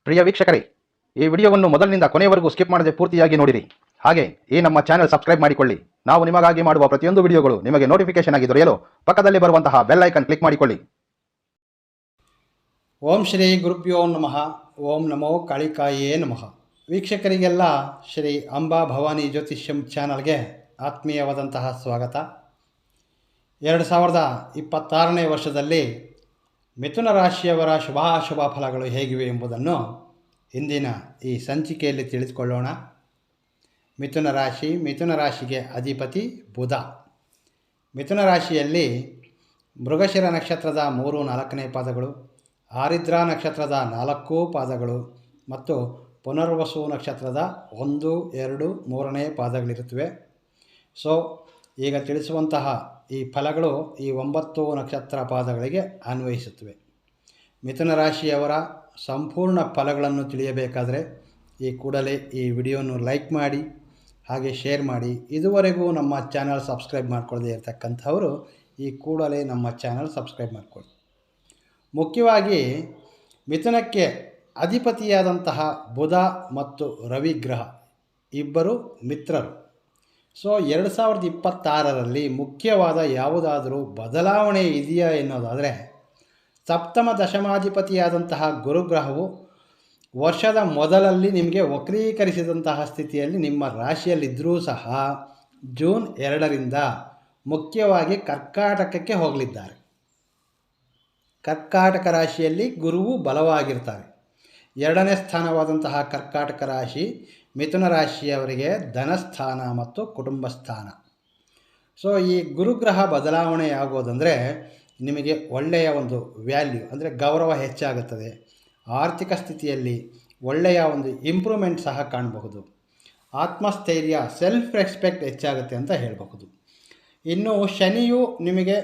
ಪ್ರಿಯ ವೀಕ್ಷಕರೇ, ಈ ವಿಡಿಯೋವನ್ನು ಮೊದಲಿನಿಂದ ಕೊನೆಯವರೆಗೂ ಸ್ಕಿಪ್ ಮಾಡದೆ ಪೂರ್ತಿಯಾಗಿ ನೋಡಿರಿ. ಹಾಗೆ ಈ ನಮ್ಮ ಚಾನೆಲ್ ಸಬ್ಸ್ಕ್ರೈಬ್ ಮಾಡಿಕೊಳ್ಳಿ. ನಾವು ನಿಮಗಾಗಿ ಮಾಡುವ ಪ್ರತಿಯೊಂದು ವಿಡಿಯೋಗಳು ನಿಮಗೆ ನೋಟಿಫಿಕೇಶನ್ ಆಗಿ ದೊರೆಯಲು ಪಕ್ಕದಲ್ಲಿ ಬರುವಂತಹ ಬೆಲ್ ಐಕನ್ ಕ್ಲಿಕ್ ಮಾಡಿಕೊಳ್ಳಿ. ಓಂ ಶ್ರೀ ಗುರುಭ್ಯೋ ನಮಃ. ಓಂ ನಮೋ ಕಾಳಿಕಾಯೇ ನಮಃ. ವೀಕ್ಷಕರಿಗೆಲ್ಲ ಶ್ರೀ ಅಂಬಾ ಭವಾನಿ ಜ್ಯೋತಿಷ್ಯಂ ಚಾನಲ್ಗೆ ಆತ್ಮೀಯವಾದಂತಹ ಸ್ವಾಗತ. 2026ನೇ ವರ್ಷದಲ್ಲಿ ಮಿಥುನ ರಾಶಿಯವರ ಶುಭಾಶುಭ ಫಲಗಳು ಹೇಗಿವೆ ಎಂಬುದನ್ನು ಇಂದಿನ ಈ ಸಂಚಿಕೆಯಲ್ಲಿ ತಿಳಿದುಕೊಳ್ಳೋಣ. ಮಿಥುನ ರಾಶಿಗೆ ಅಧಿಪತಿ ಬುಧ. ಮಿಥುನ ರಾಶಿಯಲ್ಲಿ ಮೃಗಶಿರ ನಕ್ಷತ್ರದ 3-4ನೇ ಪಾದಗಳು, ಆರಿದ್ರಾ ನಕ್ಷತ್ರದ 4 ಪಾದಗಳು ಮತ್ತು ಪುನರ್ವಸು ನಕ್ಷತ್ರದ 1, 2, 3ನೇ ಪಾದಗಳಿರುತ್ತವೆ. ಈಗ ತಿಳಿಸುವಂತಹ ಈ ಫಲಗಳು ಈ 9 ನಕ್ಷತ್ರ ಪಾದಗಳಿಗೆ ಅನ್ವಯಿಸುತ್ತವೆ. ಮಿಥುನ ರಾಶಿಯವರ ಸಂಪೂರ್ಣ ಫಲಗಳನ್ನು ತಿಳಿಯಬೇಕಾದರೆ ಈ ಕೂಡಲೇ ಈ ವಿಡಿಯೋನು ಲೈಕ್ ಮಾಡಿ, ಹಾಗೆ ಶೇರ್ ಮಾಡಿ. ಇದುವರೆಗೂ ನಮ್ಮ ಚಾನಲ್ ಸಬ್ಸ್ಕ್ರೈಬ್ ಮಾಡ್ಕೊಳ್ಳದೆ ಇರತಕ್ಕಂಥವರು ಈ ಕೂಡಲೇ ನಮ್ಮ ಚಾನಲ್ ಸಬ್ಸ್ಕ್ರೈಬ್ ಮಾಡಿಕೊಳ್ಳಿ. ಮುಖ್ಯವಾಗಿ ಮಿಥುನಕ್ಕೆ ಅಧಿಪತಿಯಾದಂತಹ ಬುಧ ಮತ್ತು ರವಿ ಗ್ರಹ ಇಬ್ಬರು ಮಿತ್ರರು. 2026ರಲ್ಲಿ ಮುಖ್ಯವಾದ ಯಾವುದಾದರೂ ಬದಲಾವಣೆ ಇದೆಯಾ ಎನ್ನುವುದಾದರೆ, ಸಪ್ತಮ ದಶಮಾಧಿಪತಿಯಾದಂತಹ ಗುರುಗ್ರಹವು ವರ್ಷದ ಮೊದಲಲ್ಲಿ ನಿಮಗೆ ವಕ್ರೀಕರಿಸಿದಂತಹ ಸ್ಥಿತಿಯಲ್ಲಿ ನಿಮ್ಮ ರಾಶಿಯಲ್ಲಿದ್ದರೂ ಸಹ ಜೂನ್ 2ರಿಂದ ಮುಖ್ಯವಾಗಿ ಕರ್ಕಾಟಕಕ್ಕೆ ಹೋಗಲಿದ್ದಾರೆ. ಕರ್ಕಾಟಕ ರಾಶಿಯಲ್ಲಿ ಗುರುವು ಬಲವಾಗಿರ್ತಾರೆ. 2ನೇ ಸ್ಥಾನವಾದಂತಹ ಕರ್ಕಾಟಕ ರಾಶಿ ಮಿಥುನ ರಾಶಿಯವರಿಗೆ ಧನಸ್ಥಾನ ಮತ್ತು ಕುಟುಂಬ ಸ್ಥಾನ. ಈ ಗುರುಗ್ರಹ ಬದಲಾವಣೆ ಆಗೋದಂದರೆ ನಿಮಗೆ ಒಳ್ಳೆಯ ಒಂದು ವ್ಯಾಲ್ಯೂ ಅಂದರೆ ಗೌರವ ಹೆಚ್ಚಾಗುತ್ತದೆ. ಆರ್ಥಿಕ ಸ್ಥಿತಿಯಲ್ಲಿ ಒಳ್ಳೆಯ ಒಂದು ಇಂಪ್ರೂವ್ಮೆಂಟ್ ಸಹ ಕಾಣಬಹುದು. ಆತ್ಮಸ್ಥೈರ್ಯ, ಸೆಲ್ಫ್ ರೆಸ್ಪೆಕ್ಟ್ ಹೆಚ್ಚಾಗುತ್ತೆ ಅಂತ ಹೇಳಬಹುದು. ಇನ್ನು ಶನಿಯು ನಿಮಗೆ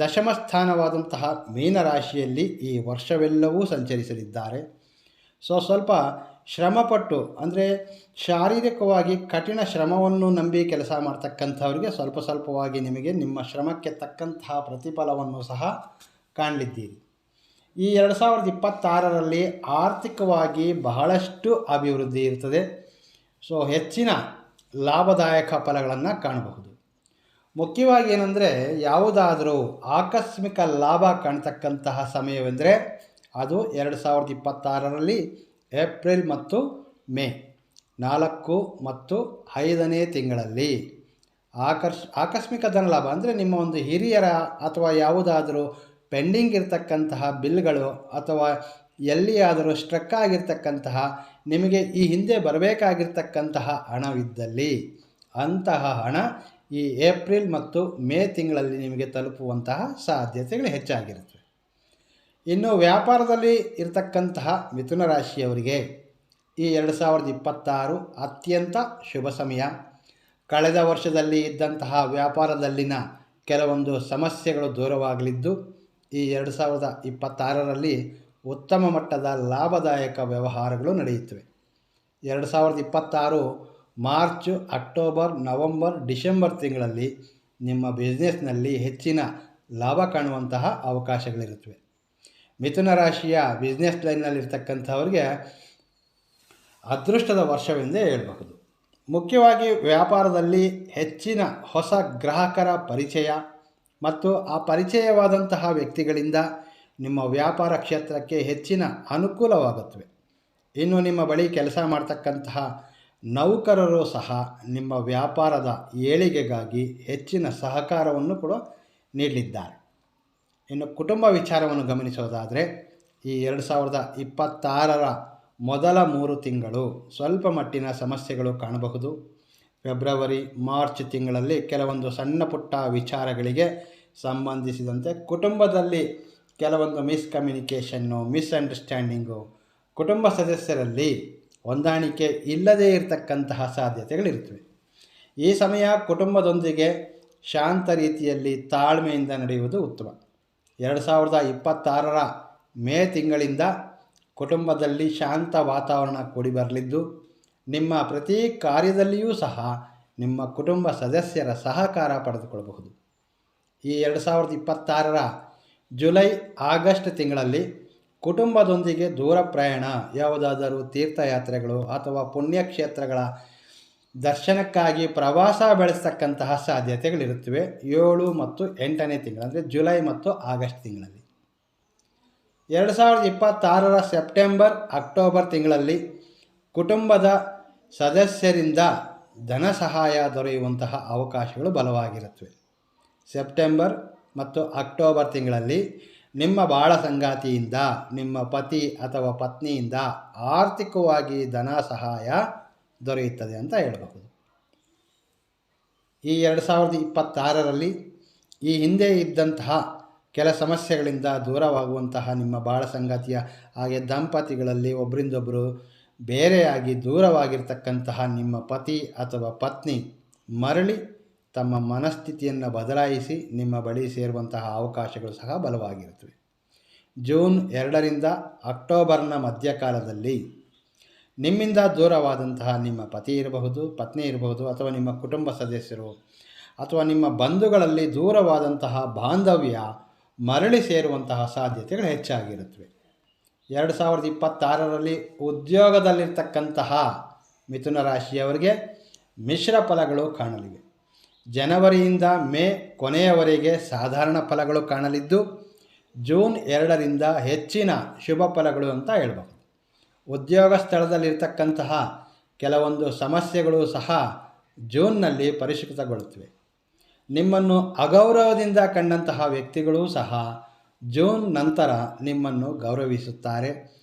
ದಶಮ ಸ್ಥಾನವಾದಂತಹ ಮೀನರಾಶಿಯಲ್ಲಿ ಈ ವರ್ಷವೆಲ್ಲವೂ ಸಂಚರಿಸಲಿದ್ದಾರೆ. ಸ್ವಲ್ಪ ಶ್ರಮಪಟ್ಟು ಅಂದರೆ ಶಾರೀರಿಕವಾಗಿ ಕಠಿಣ ಶ್ರಮವನ್ನು ನಂಬಿ ಕೆಲಸ ಮಾಡ್ತಕ್ಕಂಥವ್ರಿಗೆ ಸ್ವಲ್ಪವಾಗಿ ನಿಮಗೆ ನಿಮ್ಮ ಶ್ರಮಕ್ಕೆ ತಕ್ಕಂತಹ ಪ್ರತಿಫಲವನ್ನು ಸಹ ಕಾಣಲಿದ್ದೀರಿ. ಈ 2026ರಲ್ಲಿ ಆರ್ಥಿಕವಾಗಿ ಬಹಳಷ್ಟು ಅಭಿವೃದ್ಧಿ ಇರ್ತದೆ. ಹೆಚ್ಚಿನ ಲಾಭದಾಯಕ ಫಲಗಳನ್ನು ಕಾಣಬಹುದು. ಮುಖ್ಯವಾಗಿ ಏನಂದರೆ, ಯಾವುದಾದರೂ ಆಕಸ್ಮಿಕ ಲಾಭ ಕಾಣ್ತಕ್ಕಂತಹ ಸಮಯವೆಂದರೆ ಅದು 2026ರಲ್ಲಿ ಏಪ್ರಿಲ್ ಮತ್ತು ಮೇ 4 ಮತ್ತು 5ನೇ ತಿಂಗಳಲ್ಲಿ ಆಕಸ್ಮಿಕ ಧನಲಾಭ ಅಂದರೆ ನಿಮ್ಮ ಒಂದು ಹಿರಿಯರ ಅಥವಾ ಯಾವುದಾದರೂ ಪೆಂಡಿಂಗ್ ಇರತಕ್ಕಂತಹ ಬಿಲ್ಗಳು ಅಥವಾ ಎಲ್ಲಿಯಾದರೂ ಸ್ಟ್ರಕ್ ಆಗಿರ್ತಕ್ಕಂತಹ ನಿಮಗೆ ಈ ಹಿಂದೆ ಬರಬೇಕಾಗಿರ್ತಕ್ಕಂತಹ ಹಣವಿದ್ದಲ್ಲಿ ಅಂತಹ ಹಣ ಈ ಏಪ್ರಿಲ್ ಮತ್ತು ಮೇ ತಿಂಗಳಲ್ಲಿ ನಿಮಗೆ ತಲುಪುವಂತಹ ಸಾಧ್ಯತೆಗಳು ಹೆಚ್ಚಾಗಿರುತ್ತವೆ. ಇನ್ನು ವ್ಯಾಪಾರದಲ್ಲಿ ಇರತಕ್ಕಂತಹ ಮಿಥುನ ರಾಶಿಯವರಿಗೆ ಈ 2026 ಅತ್ಯಂತ ಶುಭ ಸಮಯ. ಕಳೆದ ವರ್ಷದಲ್ಲಿ ಇದ್ದಂತಹ ವ್ಯಾಪಾರದಲ್ಲಿನ ಕೆಲವೊಂದು ಸಮಸ್ಯೆಗಳು ದೂರವಾಗಲಿದ್ದು ಈ 2026ರಲ್ಲಿ ಉತ್ತಮ ಮಟ್ಟದ ಲಾಭದಾಯಕ ವ್ಯವಹಾರಗಳು ನಡೆಯುತ್ತವೆ. 2026 ಮಾರ್ಚ್, ಅಕ್ಟೋಬರ್, ನವೆಂಬರ್, ಡಿಸೆಂಬರ್ ತಿಂಗಳಲ್ಲಿ ನಿಮ್ಮ ಬಿಸ್ನೆಸ್ನಲ್ಲಿ ಹೆಚ್ಚಿನ ಲಾಭ ಕಾಣುವಂತಹ ಅವಕಾಶಗಳಿರುತ್ತವೆ. ಮಿಥುನ ರಾಶಿಯ ಬಿಸ್ನೆಸ್ ಲೈನ್ನಲ್ಲಿರ್ತಕ್ಕಂಥವ್ರಿಗೆ ಅದೃಷ್ಟದ ವರ್ಷವೆಂದೇ ಹೇಳಬಹುದು. ಮುಖ್ಯವಾಗಿ ವ್ಯಾಪಾರದಲ್ಲಿ ಹೆಚ್ಚಿನ ಹೊಸ ಗ್ರಾಹಕರ ಪರಿಚಯ ಮತ್ತು ಆ ಪರಿಚಯವಾದಂತಹ ವ್ಯಕ್ತಿಗಳಿಂದ ನಿಮ್ಮ ವ್ಯಾಪಾರ ಕ್ಷೇತ್ರಕ್ಕೆ ಹೆಚ್ಚಿನ ಅನುಕೂಲವಾಗುತ್ತವೆ. ಇನ್ನು ನಿಮ್ಮ ಬಳಿ ಕೆಲಸ ಮಾಡ್ತಕ್ಕಂತಹ ನೌಕರರು ಸಹ ನಿಮ್ಮ ವ್ಯಾಪಾರದ ಏಳಿಗೆಗಾಗಿ ಹೆಚ್ಚಿನ ಸಹಕಾರವನ್ನು ಕೂಡ ನೀಡಲಿದ್ದಾರೆ. ಇನ್ನು ಕುಟುಂಬ ವಿಚಾರವನ್ನು ಗಮನಿಸೋದಾದರೆ ಈ 2026ರ ಮೊದಲ 3 ತಿಂಗಳು ಸ್ವಲ್ಪ ಮಟ್ಟಿನ ಸಮಸ್ಯೆಗಳು ಕಾಣಬಹುದು. ಫೆಬ್ರವರಿ, ಮಾರ್ಚ್ ತಿಂಗಳಲ್ಲಿ ಕೆಲವೊಂದು ಸಣ್ಣ ಪುಟ್ಟ ವಿಚಾರಗಳಿಗೆ ಸಂಬಂಧಿಸಿದಂತೆ ಕುಟುಂಬದಲ್ಲಿ ಕೆಲವೊಂದು ಮಿಸ್ಕಮ್ಯುನಿಕೇಷನ್ನು, ಮಿಸ್ಅಂಡರ್ಸ್ಟ್ಯಾಂಡಿಂಗು, ಕುಟುಂಬ ಸದಸ್ಯರಲ್ಲಿ ಹೊಂದಾಣಿಕೆ ಇಲ್ಲದೇ ಇರತಕ್ಕಂತಹ ಸಾಧ್ಯತೆಗಳಿರುತ್ತವೆ. ಈ ಸಮಯ ಕುಟುಂಬದೊಂದಿಗೆ ಶಾಂತ ರೀತಿಯಲ್ಲಿ ತಾಳ್ಮೆಯಿಂದ ನಡೆಯುವುದು ಉತ್ತಮ. 2026ರ ಮೇ ತಿಂಗಳಿಂದ ಕುಟುಂಬದಲ್ಲಿ ಶಾಂತ ವಾತಾವರಣ ಕೂಡಿ ಬರಲಿದ್ದು ನಿಮ್ಮ ಪ್ರತಿ ಕಾರ್ಯದಲ್ಲಿಯೂ ಸಹ ನಿಮ್ಮ ಕುಟುಂಬ ಸದಸ್ಯರ ಸಹಕಾರ ಪಡೆದುಕೊಳ್ಳಬಹುದು. ಈ 2026ರ ಜುಲೈ ಆಗಸ್ಟ್ ತಿಂಗಳಲ್ಲಿ ಕುಟುಂಬದೊಂದಿಗೆ ದೂರ ಪ್ರಯಾಣ, ಯಾವುದಾದರೂ ತೀರ್ಥಯಾತ್ರೆಗಳು ಅಥವಾ ಪುಣ್ಯಕ್ಷೇತ್ರಗಳ ದರ್ಶನಕ್ಕಾಗಿ ಪ್ರವಾಸ ಬೆಳೆಸ್ತಕ್ಕಂತಹ ಸಾಧ್ಯತೆಗಳಿರುತ್ತವೆ 7 ಮತ್ತು 8ನೇ ತಿಂಗಳು, ಅಂದರೆ ಜುಲೈ ಮತ್ತು ಆಗಸ್ಟ್ ತಿಂಗಳಲ್ಲಿ. 2026ರ ಸೆಪ್ಟೆಂಬರ್ ಅಕ್ಟೋಬರ್ ತಿಂಗಳಲ್ಲಿ ಕುಟುಂಬದ ಸದಸ್ಯರಿಂದ ಧನ ಸಹಾಯ ದೊರೆಯುವಂತಹ ಅವಕಾಶಗಳು ಬಲವಾಗಿರುತ್ತವೆ. ಸೆಪ್ಟೆಂಬರ್ ಮತ್ತು ಅಕ್ಟೋಬರ್ ತಿಂಗಳಲ್ಲಿ ನಿಮ್ಮ ಬಾಳ ಸಂಗಾತಿಯಿಂದ, ನಿಮ್ಮ ಪತಿ ಅಥವಾ ಪತ್ನಿಯಿಂದ ಆರ್ಥಿಕವಾಗಿ ಧನ ಸಹಾಯ ದೊರೆಯುತ್ತದೆ ಅಂತ ಹೇಳಬಹುದು. ಈ 2026ರಲ್ಲಿ ಈ ಹಿಂದೆ ಇದ್ದಂತಹ ಕೆಲ ಸಮಸ್ಯೆಗಳಿಂದ ದೂರವಾಗುವಂತಹ ನಿಮ್ಮ ಬಾಳ ಸಂಗಾತಿಯ ಹಾಗೆ ದಂಪತಿಗಳಲ್ಲಿ ಒಬ್ಬರಿಂದೊಬ್ಬರು ಬೇರೆಯಾಗಿ ದೂರವಾಗಿರ್ತಕ್ಕಂತಹ ನಿಮ್ಮ ಪತಿ ಅಥವಾ ಪತ್ನಿ ಮರಳಿ ತಮ್ಮ ಮನಸ್ಥಿತಿಯನ್ನು ಬದಲಾಯಿಸಿ ನಿಮ್ಮ ಬಳಿ ಸೇರುವಂತಹ ಅವಕಾಶಗಳು ಸಹ ಬಲವಾಗಿರುತ್ತವೆ. ಜೂನ್ 2ರಿಂದ ಅಕ್ಟೋಬರ್ನ ಮಧ್ಯಕಾಲದಲ್ಲಿ ನಿಮ್ಮಿಂದ ದೂರವಾದಂತಹ ನಿಮ್ಮ ಪತಿ ಇರಬಹುದು, ಪತ್ನಿ ಇರಬಹುದು, ಅಥವಾ ನಿಮ್ಮ ಕುಟುಂಬ ಸದಸ್ಯರು ಅಥವಾ ನಿಮ್ಮ ಬಂಧುಗಳಲ್ಲಿ ದೂರವಾದಂತಹ ಬಾಂಧವ್ಯ ಮರಳಿ ಸೇರುವಂತಹ ಸಾಧ್ಯತೆಗಳು ಹೆಚ್ಚಾಗಿರುತ್ತವೆ. 2026ರಲ್ಲಿ ಉದ್ಯೋಗದಲ್ಲಿರ್ತಕ್ಕಂತಹ ಮಿಥುನ ರಾಶಿಯವರಿಗೆ ಮಿಶ್ರ ಫಲಗಳು ಕಾಣಲಿವೆ. ಜನವರಿಯಿಂದ ಮೇ ಕೊನೆಯವರೆಗೆ ಸಾಧಾರಣ ಫಲಗಳು ಕಾಣಲಿದ್ದು, ಜೂನ್ 2ರಿಂದ ಹೆಚ್ಚಿನ ಶುಭ ಫಲಗಳು ಅಂತ ಹೇಳ್ಬೋದು. ಉದ್ಯೋಗ ಸ್ಥಳದಲ್ಲಿರ್ತಕ್ಕಂತಹ ಕೆಲವೊಂದು ಸಮಸ್ಯೆಗಳು ಸಹ ಜೂನ್ನಲ್ಲಿ ಪರಿಷ್ಕೃತಗೊಳ್ಳುತ್ತವೆ. ನಿಮ್ಮನ್ನು ಅಗೌರವದಿಂದ ಕಂಡಂತಹ ವ್ಯಕ್ತಿಗಳೂ ಸಹ ಜೂನ್ ನಂತರ ನಿಮ್ಮನ್ನು ಗೌರವಿಸುತ್ತಾರೆ.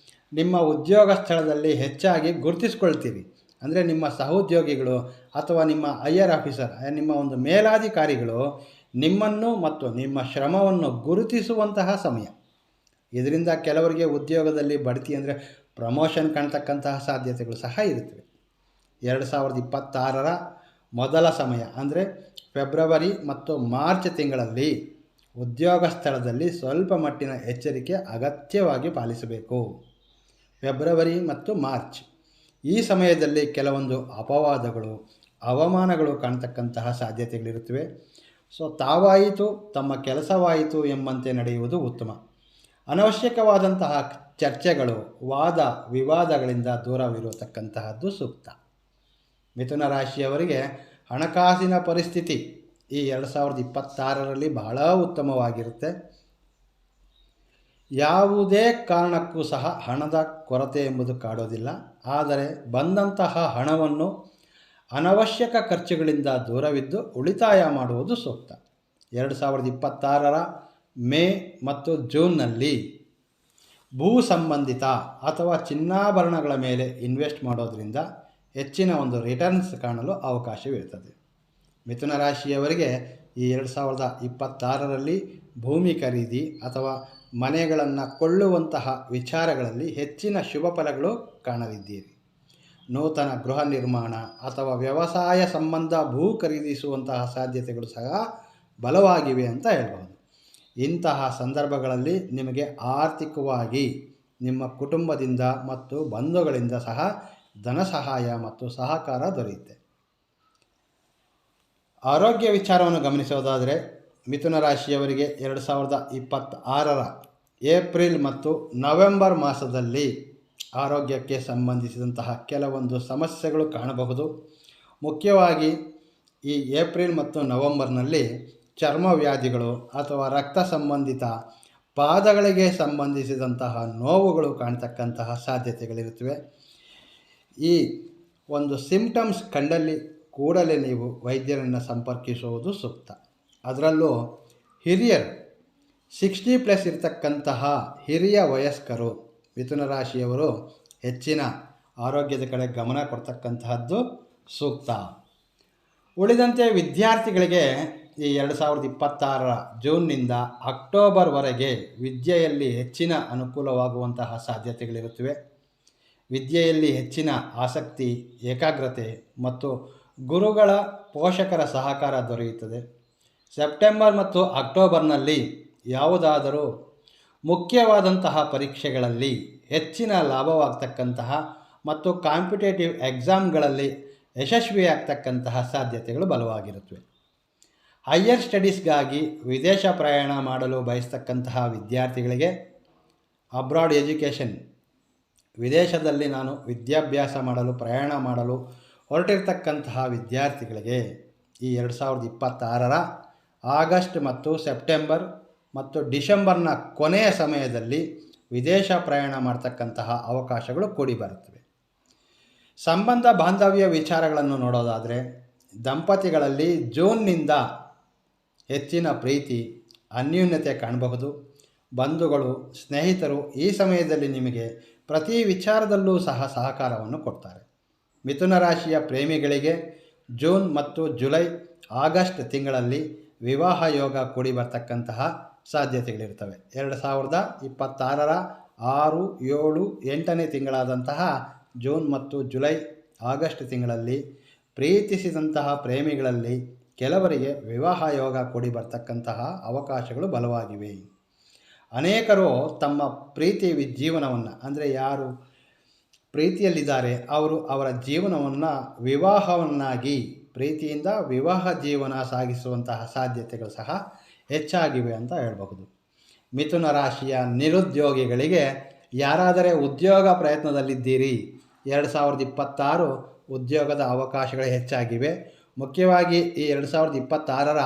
ನಿಮ್ಮ ಉದ್ಯೋಗ ಸ್ಥಳದಲ್ಲಿ ಹೆಚ್ಚಾಗಿ ಗುರುತಿಸ್ಕೊಳ್ತೀರಿ. ಅಂದರೆ ನಿಮ್ಮ ಸಹೋದ್ಯೋಗಿಗಳು ಅಥವಾ ನಿಮ್ಮ ಹೈಯರ್ ಆಫೀಸರ್, ನಿಮ್ಮ ಒಂದು ಮೇಲಾಧಿಕಾರಿಗಳು ನಿಮ್ಮನ್ನು ಮತ್ತು ನಿಮ್ಮ ಶ್ರಮವನ್ನು ಗುರುತಿಸುವಂತಹ ಸಮಯ. ಇದರಿಂದ ಕೆಲವರಿಗೆ ಉದ್ಯೋಗದಲ್ಲಿ ಬಡ್ತಿ ಅಂದರೆ ಪ್ರಮೋಷನ್ ಕಾಣ್ತಕ್ಕಂತಹ ಸಾಧ್ಯತೆಗಳು ಸಹ ಇರುತ್ತವೆ. 2026ರ ಮೊದಲ ಸಮಯ ಅಂದರೆ ಫೆಬ್ರವರಿ ಮತ್ತು ಮಾರ್ಚ್ ತಿಂಗಳಲ್ಲಿ ಉದ್ಯೋಗ ಸ್ಥಳದಲ್ಲಿ ಸ್ವಲ್ಪ ಮಟ್ಟಿನ ಎಚ್ಚರಿಕೆ ಅಗತ್ಯವಾಗಿ ಪಾಲಿಸಬೇಕು. ಫೆಬ್ರವರಿ ಮತ್ತು ಮಾರ್ಚ್ ಈ ಸಮಯದಲ್ಲಿ ಕೆಲವೊಂದು ಅಪವಾದಗಳು, ಅವಮಾನಗಳು ಕಾಣ್ತಕ್ಕಂತಹ ಸಾಧ್ಯತೆಗಳಿರುತ್ತವೆ. ಸೊ ತಾವಾಯಿತು ತಮ್ಮ ಕೆಲಸವಾಯಿತು ಎಂಬಂತೆ ನಡೆಯುವುದು ಉತ್ತಮ. ಅನವಶ್ಯಕವಾದಂತಹ ಚರ್ಚೆಗಳು, ವಾದ ವಿವಾದಗಳಿಂದ ದೂರವಿರತಕ್ಕಂತಹದ್ದು ಸೂಕ್ತ. ಮಿಥುನ ರಾಶಿಯವರಿಗೆ ಹಣಕಾಸಿನ ಪರಿಸ್ಥಿತಿ ಈ 2026ರಲ್ಲಿ ಬಹಳ ಉತ್ತಮವಾಗಿರುತ್ತೆ. ಯಾವುದೇ ಕಾರಣಕ್ಕೂ ಸಹ ಹಣದ ಕೊರತೆ ಎಂಬುದು ಕಾಡೋದಿಲ್ಲ. ಆದರೆ ಬಂದಂತಹ ಹಣವನ್ನು ಅನವಶ್ಯಕ ಖರ್ಚುಗಳಿಂದ ದೂರವಿದ್ದು ಉಳಿತಾಯ ಮಾಡುವುದು ಸೂಕ್ತ. 2026ರ ಮೇ ಮತ್ತು ಜೂನ್ನಲ್ಲಿ ಭೂ ಸಂಬಂಧಿತ ಅಥವಾ ಚಿನ್ನಾಭರಣಗಳ ಮೇಲೆ ಇನ್ವೆಸ್ಟ್ ಮಾಡೋದರಿಂದ ಹೆಚ್ಚಿನ ಒಂದು ರಿಟರ್ನ್ಸ್ ಕಾಣಲು ಅವಕಾಶವಿರುತ್ತದೆ. ಮಿಥುನ ರಾಶಿಯವರಿಗೆ ಈ 2026ರಲ್ಲಿ ಭೂಮಿ ಖರೀದಿ ಅಥವಾ ಮನೆಗಳನ್ನು ಕೊಳ್ಳುವಂತಹ ವಿಚಾರಗಳಲ್ಲಿ ಹೆಚ್ಚಿನ ಶುಭ ಫಲಗಳು ಕಾಣಲಿದ್ದೀರಿ. ನೂತನ ಗೃಹ ನಿರ್ಮಾಣ ಅಥವಾ ವ್ಯವಸಾಯ ಸಂಬಂಧ ಭೂ ಖರೀದಿಸುವಂತಹ ಸಾಧ್ಯತೆಗಳು ಸಹ ಬಲವಾಗಿವೆ ಅಂತ ಹೇಳ್ಬೋದು. ಇಂತಹ ಸಂದರ್ಭಗಳಲ್ಲಿ ನಿಮಗೆ ಆರ್ಥಿಕವಾಗಿ ನಿಮ್ಮ ಕುಟುಂಬದಿಂದ ಮತ್ತು ಬಂಧುಗಳಿಂದ ಸಹ ಧನ ಸಹಾಯ ಮತ್ತು ಸಹಕಾರ ದೊರೆಯುತ್ತೆ. ಆರೋಗ್ಯ ವಿಚಾರವನ್ನು ಗಮನಿಸೋದಾದರೆ ಮಿಥುನ ರಾಶಿಯವರಿಗೆ 2026ರ ಏಪ್ರಿಲ್ ಮತ್ತು ನವೆಂಬರ್ ಮಾಸದಲ್ಲಿ ಆರೋಗ್ಯಕ್ಕೆ ಸಂಬಂಧಿಸಿದಂತಹ ಕೆಲವೊಂದು ಸಮಸ್ಯೆಗಳು ಕಾಣಬಹುದು. ಮುಖ್ಯವಾಗಿ ಈ ಏಪ್ರಿಲ್ ಮತ್ತು ನವೆಂಬರ್ನಲ್ಲಿ ಚರ್ಮ ವ್ಯಾಧಿಗಳು ಅಥವಾ ರಕ್ತ ಸಂಬಂಧಿತ ಪಾದಗಳಿಗೆ ಸಂಬಂಧಿಸಿದಂತಹ ನೋವುಗಳು ಕಾಣ್ತಕ್ಕಂತಹ ಸಾಧ್ಯತೆಗಳಿರುತ್ತವೆ. ಈ ಒಂದು ಸಿಂಪ್ಟಮ್ಸ್ ಕಂಡಲ್ಲಿ ಕೂಡಲೇ ನೀವು ವೈದ್ಯರನ್ನು ಸಂಪರ್ಕಿಸುವುದು ಸೂಕ್ತ. ಅದರಲ್ಲೂ ಹಿರಿಯರು 60+ ಇರತಕ್ಕಂತಹ ಹಿರಿಯ ವಯಸ್ಕರು ಮಿಥುನ ರಾಶಿಯವರು ಹೆಚ್ಚಿನ ಆರೋಗ್ಯದ ಕಡೆ ಗಮನ ಕೊಡ್ತಕ್ಕಂತಹದ್ದು ಸೂಕ್ತ. ಉಳಿದಂತೆ ವಿದ್ಯಾರ್ಥಿಗಳಿಗೆ ಈ 2026ರ ಜೂನ್ನಿಂದ ಅಕ್ಟೋಬರ್ವರೆಗೆ ವಿದ್ಯೆಯಲ್ಲಿ ಹೆಚ್ಚಿನ ಅನುಕೂಲವಾಗುವಂತಹ ಸಾಧ್ಯತೆಗಳಿರುತ್ತವೆ. ವಿದ್ಯೆಯಲ್ಲಿ ಹೆಚ್ಚಿನ ಆಸಕ್ತಿ, ಏಕಾಗ್ರತೆ ಮತ್ತು ಗುರುಗಳ ಪೋಷಕರ ಸಹಕಾರ ದೊರೆಯುತ್ತದೆ. ಸೆಪ್ಟೆಂಬರ್ ಮತ್ತು ಅಕ್ಟೋಬರ್ನಲ್ಲಿ ಯಾವುದಾದರೂ ಮುಖ್ಯವಾದಂತಹ ಪರೀಕ್ಷೆಗಳಲ್ಲಿ ಹೆಚ್ಚಿನ ಲಾಭವಾಗ್ತಕ್ಕಂತಹ ಮತ್ತು ಕಾಂಪಿಟೇಟಿವ್ ಎಕ್ಸಾಮ್ಗಳಲ್ಲಿ ಯಶಸ್ವಿಯಾಗ್ತಕ್ಕಂತಹ ಸಾಧ್ಯತೆಗಳು ಬಲವಾಗಿರುತ್ತವೆ. ಹೈಯರ್ ಸ್ಟಡೀಸ್ಗಾಗಿ ವಿದೇಶ ಪ್ರಯಾಣ ಮಾಡಲು ಬಯಸ್ತಕ್ಕಂತಹ ವಿದ್ಯಾರ್ಥಿಗಳಿಗೆ ಅಬ್ರಾಡ್ ಎಜುಕೇಷನ್, ವಿದೇಶದಲ್ಲಿ ನಾನು ವಿದ್ಯಾಭ್ಯಾಸ ಮಾಡಲು ಪ್ರಯಾಣ ಮಾಡಲು ಹೊರಟಿರ್ತಕ್ಕಂತಹ ವಿದ್ಯಾರ್ಥಿಗಳಿಗೆ ಈ 2026ರ ಆಗಸ್ಟ್ ಮತ್ತು ಸೆಪ್ಟೆಂಬರ್ ಮತ್ತು ಡಿಸೆಂಬರ್ನ ಕೊನೆಯ ಸಮಯದಲ್ಲಿ ವಿದೇಶ ಪ್ರಯಾಣ ಮಾಡ್ತಕ್ಕಂತಹ ಅವಕಾಶಗಳು ಕೂಡಿ ಬರುತ್ತವೆ. ಸಂಬಂಧ ಬಾಂಧವ್ಯ ವಿಚಾರಗಳನ್ನು ನೋಡೋದಾದರೆ ದಂಪತಿಗಳಲ್ಲಿ ಜೂನ್ನಿಂದ ಹೆಚ್ಚಿನ ಪ್ರೀತಿ ಅನ್ಯೂನ್ಯತೆ ಕಾಣಬಹುದು. ಬಂಧುಗಳು ಸ್ನೇಹಿತರು ಈ ಸಮಯದಲ್ಲಿ ನಿಮಗೆ ಪ್ರತಿ ವಿಚಾರದಲ್ಲೂ ಸಹ ಸಹಕಾರವನ್ನು ಕೊಡ್ತಾರೆ. ಮಿಥುನ ರಾಶಿಯ ಪ್ರೇಮಿಗಳಿಗೆ ಜೂನ್ ಮತ್ತು ಜುಲೈ ಆಗಸ್ಟ್ ತಿಂಗಳಲ್ಲಿ ವಿವಾಹ ಯೋಗ ಕೂಡಿ ಬರ್ತಕ್ಕಂತಹ ಸಾಧ್ಯತೆಗಳಿರ್ತವೆ. 2026ರ 6, 7, 8ನೇ ತಿಂಗಳಾದಂತಹ ಜೂನ್ ಮತ್ತು ಜುಲೈ ಆಗಸ್ಟ್ ತಿಂಗಳಲ್ಲಿ ಪ್ರೀತಿಸಿದಂತಹ ಪ್ರೇಮಿಗಳಲ್ಲಿ ಕೆಲವರಿಗೆ ವಿವಾಹ ಯೋಗ ಕೂಡಿ ಬರ್ತಕ್ಕಂತಹ ಅವಕಾಶಗಳು ಬಲವಾಗಿವೆ. ಅನೇಕರು ತಮ್ಮ ಪ್ರೀತಿ ಜೀವನವನ್ನು ಅಂದರೆ ಯಾರು ಪ್ರೀತಿಯಲ್ಲಿದ್ದಾರೆ ಅವರು ಅವರ ಜೀವನವನ್ನು ವಿವಾಹವನ್ನಾಗಿ ಪ್ರೀತಿಯಿಂದ ವಿವಾಹ ಜೀವನ ಸಾಗಿಸುವಂತಹ ಸಾಧ್ಯತೆಗಳು ಸಹ ಹೆಚ್ಚಾಗಿವೆ ಅಂತ ಹೇಳಬಹುದು. ಮಿಥುನ ರಾಶಿಯ ನಿರುದ್ಯೋಗಿಗಳಿಗೆ ಯಾರಾದರೆ ಉದ್ಯೋಗ ಪ್ರಯತ್ನದಲ್ಲಿದ್ದೀರಿ, 2026 ಉದ್ಯೋಗದ ಅವಕಾಶಗಳು ಹೆಚ್ಚಾಗಿವೆ. ಮುಖ್ಯವಾಗಿ ಈ 2026ರ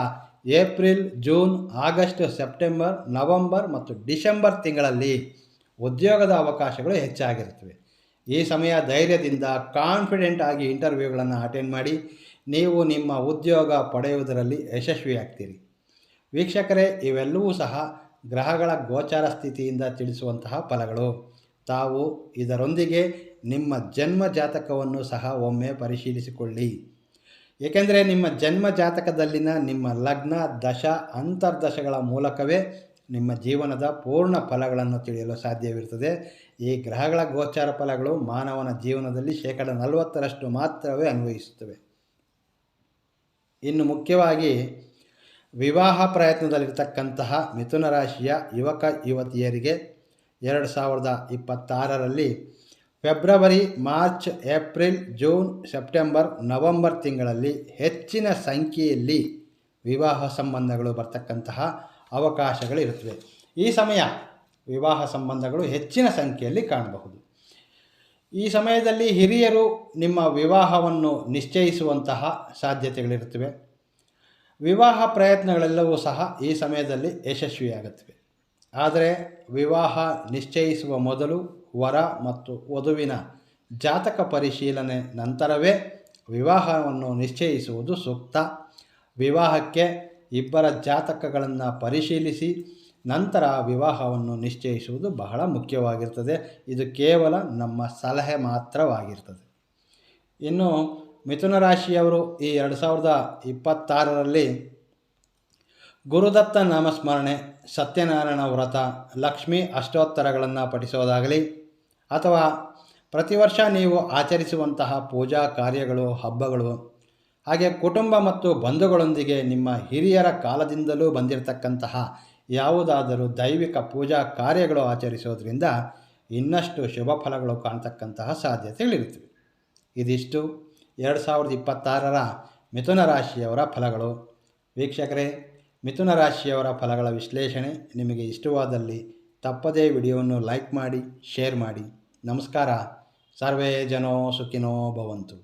April, June, August, September, November ಮತ್ತು ಡಿಸೆಂಬರ್ ತಿಂಗಳಲ್ಲಿ ಉದ್ಯೋಗದ ಅವಕಾಶಗಳು ಹೆಚ್ಚಾಗಿರುತ್ತವೆ. ಈ ಸಮಯ ಧೈರ್ಯದಿಂದ ಕಾನ್ಫಿಡೆಂಟ್ ಆಗಿ ಇಂಟರ್ವ್ಯೂಗಳನ್ನು ಅಟೆಂಡ್ ಮಾಡಿ ನೀವು ನಿಮ್ಮ ಉದ್ಯೋಗ ಪಡೆಯುವುದರಲ್ಲಿ ಯಶಸ್ವಿಯಾಗ್ತೀರಿ. ವೀಕ್ಷಕರೇ, ಇವೆಲ್ಲವೂ ಸಹ ಗ್ರಹಗಳ ಗೋಚಾರ ಸ್ಥಿತಿಯಿಂದ ತಿಳಿಸುವಂತಹ ಫಲಗಳು. ತಾವು ಇದರೊಂದಿಗೆ ನಿಮ್ಮ ಜನ್ಮ ಜಾತಕವನ್ನು ಸಹ ಒಮ್ಮೆ ಪರಿಶೀಲಿಸಿಕೊಳ್ಳಿ. ಏಕೆಂದರೆ ನಿಮ್ಮ ಜನ್ಮ ಜಾತಕದಲ್ಲಿನ ನಿಮ್ಮ ಲಗ್ನ, ದಶ, ಅಂತರ್ದಶಗಳ ಮೂಲಕವೇ ನಿಮ್ಮ ಜೀವನದ ಪೂರ್ಣ ಫಲಗಳನ್ನು ತಿಳಿಯಲು ಸಾಧ್ಯವಿರುತ್ತದೆ. ಈ ಗ್ರಹಗಳ ಗೋಚಾರ ಫಲಗಳು ಮಾನವನ ಜೀವನದಲ್ಲಿ 40% ಮಾತ್ರವೇ ಅನ್ವಯಿಸುತ್ತವೆ. ಇನ್ನು ಮುಖ್ಯವಾಗಿ ವಿವಾಹ ಪ್ರಯತ್ನದಲ್ಲಿರ್ತಕ್ಕಂತಹ ಮಿಥುನ ರಾಶಿಯ ಯುವಕ ಯುವತಿಯರಿಗೆ 2026ರಲ್ಲಿ February, March, April, June, September, November ತಿಂಗಳಲ್ಲಿ ಹೆಚ್ಚಿನ ಸಂಖ್ಯೆಯಲ್ಲಿ ವಿವಾಹ ಸಂಬಂಧಗಳು ಬರ್ತಕ್ಕಂತಹ ಅವಕಾಶಗಳಿರುತ್ತವೆ. ಈ ಸಮಯ ವಿವಾಹ ಸಂಬಂಧಗಳು ಹೆಚ್ಚಿನ ಸಂಖ್ಯೆಯಲ್ಲಿ ಕಾಣಬಹುದು. ಈ ಸಮಯದಲ್ಲಿ ಹಿರಿಯರು ನಿಮ್ಮ ವಿವಾಹವನ್ನು ನಿಶ್ಚಯಿಸುವಂತಹ ಸಾಧ್ಯತೆಗಳಿರುತ್ತವೆ. ವಿವಾಹ ಪ್ರಯತ್ನಗಳೆಲ್ಲವೂ ಸಹ ಈ ಸಮಯದಲ್ಲಿ ಯಶಸ್ವಿಯಾಗುತ್ತವೆ. ಆದರೆ ವಿವಾಹ ನಿಶ್ಚಯಿಸುವ ಮೊದಲು ವರ ಮತ್ತು ವಧುವಿನ ಜಾತಕ ಪರಿಶೀಲನೆ ನಂತರವೇ ವಿವಾಹವನ್ನು ನಿಶ್ಚಯಿಸುವುದು ಸೂಕ್ತ. ವಿವಾಹಕ್ಕೆ ಇಬ್ಬರ ಜಾತಕಗಳನ್ನು ಪರಿಶೀಲಿಸಿ ನಂತರ ವಿವಾಹವನ್ನು ನಿಶ್ಚಯಿಸುವುದು ಬಹಳ ಮುಖ್ಯವಾಗಿರ್ತದೆ. ಇದು ಕೇವಲ ನಮ್ಮ ಸಲಹೆ ಮಾತ್ರವಾಗಿರ್ತದೆ. ಇನ್ನು ಮಿಥುನ ರಾಶಿಯವರು ಈ 2026ರಲ್ಲಿ ಗುರುದತ್ತ ನಾಮಸ್ಮರಣೆ, ಸತ್ಯನಾರಾಯಣ ವ್ರತ, ಲಕ್ಷ್ಮೀ ಅಷ್ಟೋತ್ತರಗಳನ್ನು ಪಠಿಸೋದಾಗಲಿ ಅಥವಾ ಪ್ರತಿ ವರ್ಷ ನೀವು ಆಚರಿಸುವಂತಹ ಪೂಜಾ ಕಾರ್ಯಗಳು, ಹಬ್ಬಗಳು, ಹಾಗೆ ಕುಟುಂಬ ಮತ್ತು ಬಂಧುಗಳೊಂದಿಗೆ ನಿಮ್ಮ ಹಿರಿಯರ ಕಾಲದಿಂದಲೂ ಬಂದಿರತಕ್ಕಂತಹ ಯಾವುದಾದರೂ ದೈವಿಕ ಪೂಜಾ ಕಾರ್ಯಗಳು ಆಚರಿಸೋದ್ರಿಂದ ಇನ್ನಷ್ಟು ಶುಭ ಫಲಗಳು ಕಾಣ್ತಕ್ಕಂತಹ ಸಾಧ್ಯತೆಗಳಿರುತ್ತವೆ. ಇದಿಷ್ಟು 2026ರ ಮಿಥುನ ರಾಶಿಯವರ ಫಲಗಳು. ವೀಕ್ಷಕರೇ, ಮಿಥುನ ರಾಶಿಯವರ ಫಲಗಳ ವಿಶ್ಲೇಷಣೆ ನಿಮಗೆ ಇಷ್ಟವಾದಲ್ಲಿ ತಪ್ಪದೇ ವಿಡಿಯೋವನ್ನು ಲೈಕ್ ಮಾಡಿ, ಶೇರ್ ಮಾಡಿ. ನಮಸ್ಕಾರ. ಸರ್ವೇ ಜನೋ ಸುಖಿನೋ ಭವಂತು.